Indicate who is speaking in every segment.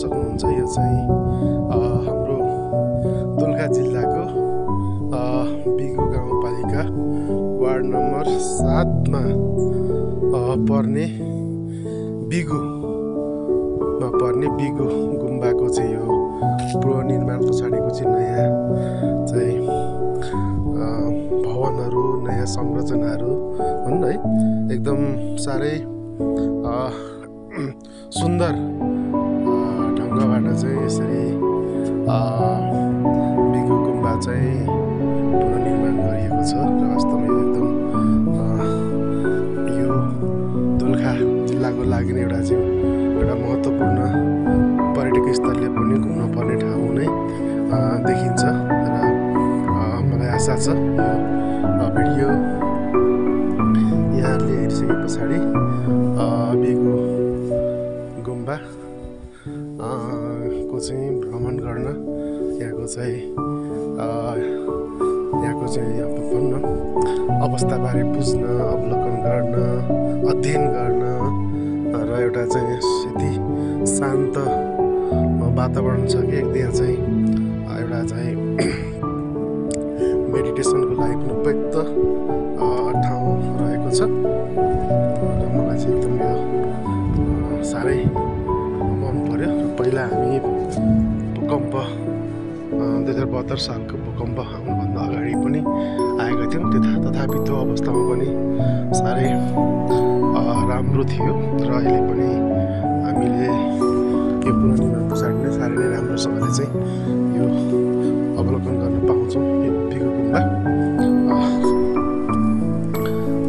Speaker 1: सक्नुहुन्छ यो चाहिँ हाम्रो दोलखा जिल्लाको बिगु गाउँपालिका वार्ड नम्बर 7 मा पर्ने बिगुमा पर्ने बिगु गुम्बाको चाहिँ यो पुनर्निर्माण पछाडिको चाहिँ नयाँ चाहिँ भवनहरू, नयाँ संरचनाहरू हुन् है। एकदम साह्रै सुन्दर ढङ्गबाट चाहिँ यसरी बिगु गुम्बा चाहिँ पुनर्निर्माण गरिएको छ र वास्तवमा यो एकदम यो दोलखा जिल्लाको लागि नै एउटा महत्त्वपूर्ण पर्यटक स्थलले पनि घुम्न पर्ने ठाउँ नै देखिन्छ र मलाई आशा छ यो भिडियो यहाँहरूले हेरिसके पछाडि बिगु गुम्बा को चाहिँ भ्रमण गर्न यहाँको चाहिँ भन्न अवस्थाबारे बुझ्न, अवलोकन गर्न, अध्ययन गर्न र एउटा चाहिँ यति शान्त वातावरण छ कि त्यहाँ चाहिँ एउटा चाहिँ मेडिटेसनको लागि पनि उपयुक्त ठाउँ रहेको छ र मलाई चाहिँ एकदम यो साह्रै मन पर्यो। र पहिला हामी भूकम्प 2072 सालको भूकम्प आउनुभन्दा अगाडि पनि आएका थियौँ, तथापि त्यो अवस्थामा पनि साह्रै राम्रो थियो र अहिले पनि हामीले यो पुनर्निर्माण पछाडि नै साह्रै नै राम्रोसँगले चाहिँ यो अवलोकन गर्न पाउँछौँ। यो बिगु गुम्बा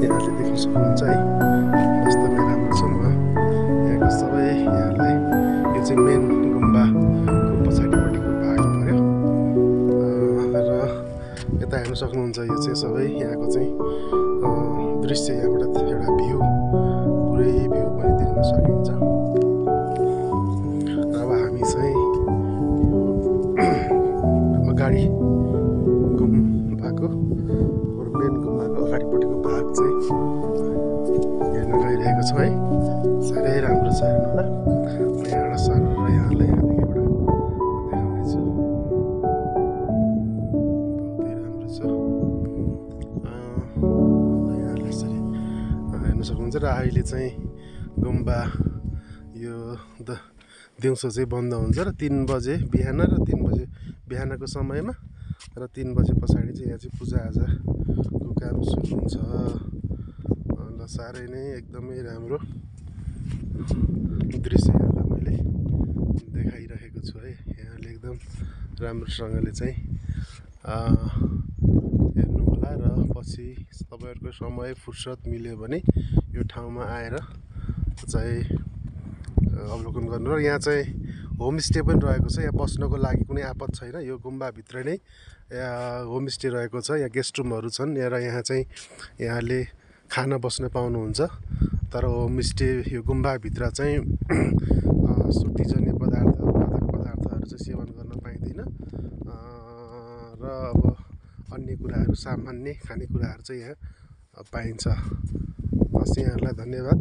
Speaker 1: यहाँहरूले देख्न सक्नुहुन्छ है, वास्तवमै राम्रो छ। म यहाँको सबै यहाँलाई यो चाहिँ मेन गुम्बाको पछाडिपट्टिको भाग पर्यो र यता हेर्न सक्नुहुन्छ यो चाहिँ सबै यहाँको चाहिँ दृश्य, यहाँबाट एउटा भ्यू, पुरै भ्यू पनि देख्न सकिन्छ। अब हामी चाहिँ अगाडि गुम्बाको मेन गुम्बाको अगाडिपट्टिको भाग चाहिँ हेर्न गइरहेको छौँ है। साह्रै राम्रो छ, हेर्नु होला। म यहाँबाट सर यहाँलाई यहाँदेखिबाट देखाउनेछु। बहुतै राम्रो छ। यहाँले यसरी हेर्न सक्नुहुन्छ र अहिले चाहिँ गुम्बा यो दिउँसो चाहिँ बन्द हुन्छ र 3 बजे बिहान र 3 बजे बिहानको समयमा र 3 बजे पछाडि चाहिँ यहाँ चाहिँ पूजाआजाको काम सुरु हुन्छ र साह्रै नै एकदमै राम्रो दृश्य यहाँलाई मैले देखाइरहेको छु है। यहाँले एकदम राम्रोसँगले चाहिँ हेर्नु होला र पछि तपाईँहरूको समय फुर्सद मिल्यो भने यो ठाउँमा आएर चाहिँ अवलोकन गर्नु। र यहाँ चाहिँ होमस्टे पनि रहेको छ, यहाँ बस्नको लागि कुनै आपत छैन। यो गुम्बाभित्र नै होमस्टे रहेको छ, यहाँ गेस्ट रुमहरू छन् र यहाँ चाहिँ यहाँले खाना बस्न पाउनुहुन्छ। तर होमस्टे यो गुम्बाभित्र चाहिँ सुटीजन्य पदार्थ, मादक पदार्थहरू चाहिँ सेवन गर्न पाइँदैन र अब अन्य कुराहरू, सामान्य खानेकुराहरू चाहिँ यहाँ पाइन्छ। हस्, यहाँहरूलाई धन्यवाद।